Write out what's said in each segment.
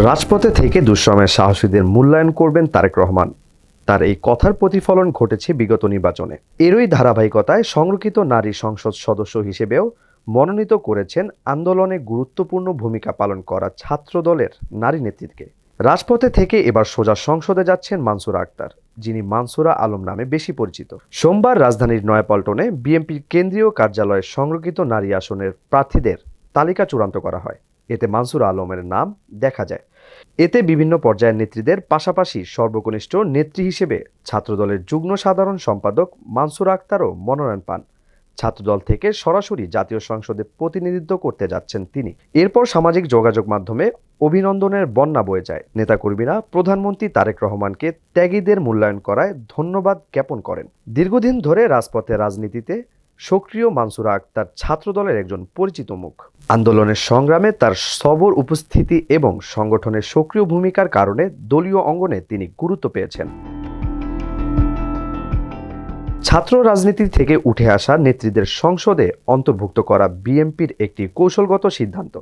রাজপথে থেকে দুঃসময়ে সাহসীদের মূল্যায়ন করবেন তারেক রহমান। তার এই কথার প্রতিফলন ঘটেছে বিগত নির্বাচনে। এরই ধারাবাহিকতায় সংরক্ষিত নারী সংসদ সদস্য হিসেবেও মনোনীত করেছেন আন্দোলনে গুরুত্বপূর্ণ ভূমিকা পালন করা ছাত্রদলের নারী নেত্রীকে। রাজপথে থেকে এবার সোজা সংসদে যাচ্ছেন মানসুরা আক্তার, যিনি মানসুরা আলম নামে বেশি পরিচিত। সোমবার রাজধানীর নয়াপল্টনে বিএনপির কেন্দ্রীয় কার্যালয়ে সংরক্ষিত নারী আসনের প্রার্থীদের তালিকা চূড়ান্ত করা হয়। এতে মানসুরা আলমের নাম দেখা যায়। এতে বিভিন্ন পর্যায়ের নেত্রীদের পাশাপাশি সর্বকনিষ্ঠ নেত্রী হিসেবে ছাত্রদলের যুগ্ম সাধারণ সম্পাদক মানসুরা আক্তারও মনোনয়ন পান। ছাত্রদল থেকে সরাসরি জাতীয় সংসদে প্রতিনিধিত্ব করতে যাচ্ছেন তিনি। এরপর সামাজিক যোগাযোগ মাধ্যমে অভিনন্দনের বন্যা বয়ে যায়। নেতাকর্মীরা প্রধানমন্ত্রী তারেক রহমানকে ত্যাগীদের মূল্যায়ন করায় ধন্যবাদ জ্ঞাপন করেন। দীর্ঘদিন ধরে রাজপথে রাজনীতিতে সক্রিয় মানসুরা আক্তার ছাত্রদলের একজন পরিচিত মুখ। আন্দোলনের সংগ্রামে তার সবর উপস্থিতি এবং সংগঠনের সক্রিয় ভূমিকার কারণে দলীয় অঙ্গনে তিনি গুরুত্ব পেয়েছেন। ছাত্র রাজনীতি থেকে উঠে আসা নেত্রীদের সংসদে অন্তর্ভুক্ত করা বিএনপির একটি কৌশলগত সিদ্ধান্ত,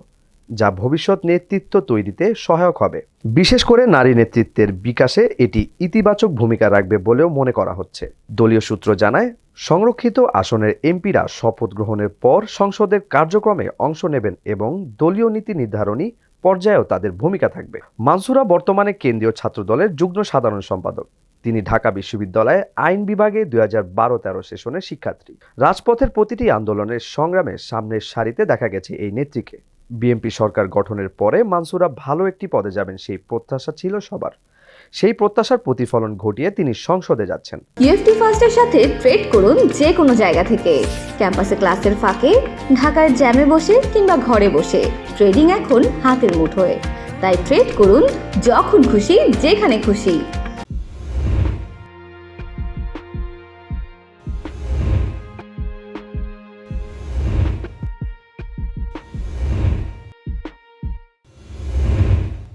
যা ভবিষ্যৎ নেতৃত্ব তৈরিতে সহায়ক হবে। বিশেষ করে নারী নেতৃত্বের বিকাশে এটি ইতিবাচক ভূমিকা রাখবে বলেও মনে করা হচ্ছে। দলীয় সূত্র জানায়, সংরক্ষিত আসনের এমপিরা শপথ গ্রহণের পর সংসদের কার্যক্রমে অংশ নেবেন এবং দলীয় নীতি নির্ধারণী পর্যায়েও তাদের ভূমিকা থাকবে। মানসুরা বর্তমানে কেন্দ্রীয় ছাত্রদলের যুগ্ম সাধারণ সম্পাদক। তিনি ঢাকা বিশ্ববিদ্যালয়ে আইন বিভাগে 2012-13 সেশনের শিক্ষার্থী। রাজপথের প্রতিটি আন্দোলনের সংগ্রামে সামনের সারিতে দেখা গেছে এই নেত্রীকে। বিএনপি সরকার গঠনের পরে মানসুরা ভালো একটি পদে যাবেন, সেই প্রত্যাশা ছিল সবার। সেই প্রত্যাশার প্রতিফলন ঘটিয়ে তিনি সংসদে যাচ্ছেন। ইউএফটি ফার্স্টের সাথে ট্রেড করুন যে কোনো জায়গা থেকে। ক্যাম্পাসে ক্লাসের ফাঁকে, ঢাকার জ্যামে বসে কিংবা ঘরে বসে ট্রেডিং এখন হাতের মুঠোয়। তাই ট্রেড করুন যখন খুশি, যেখানে খুশি।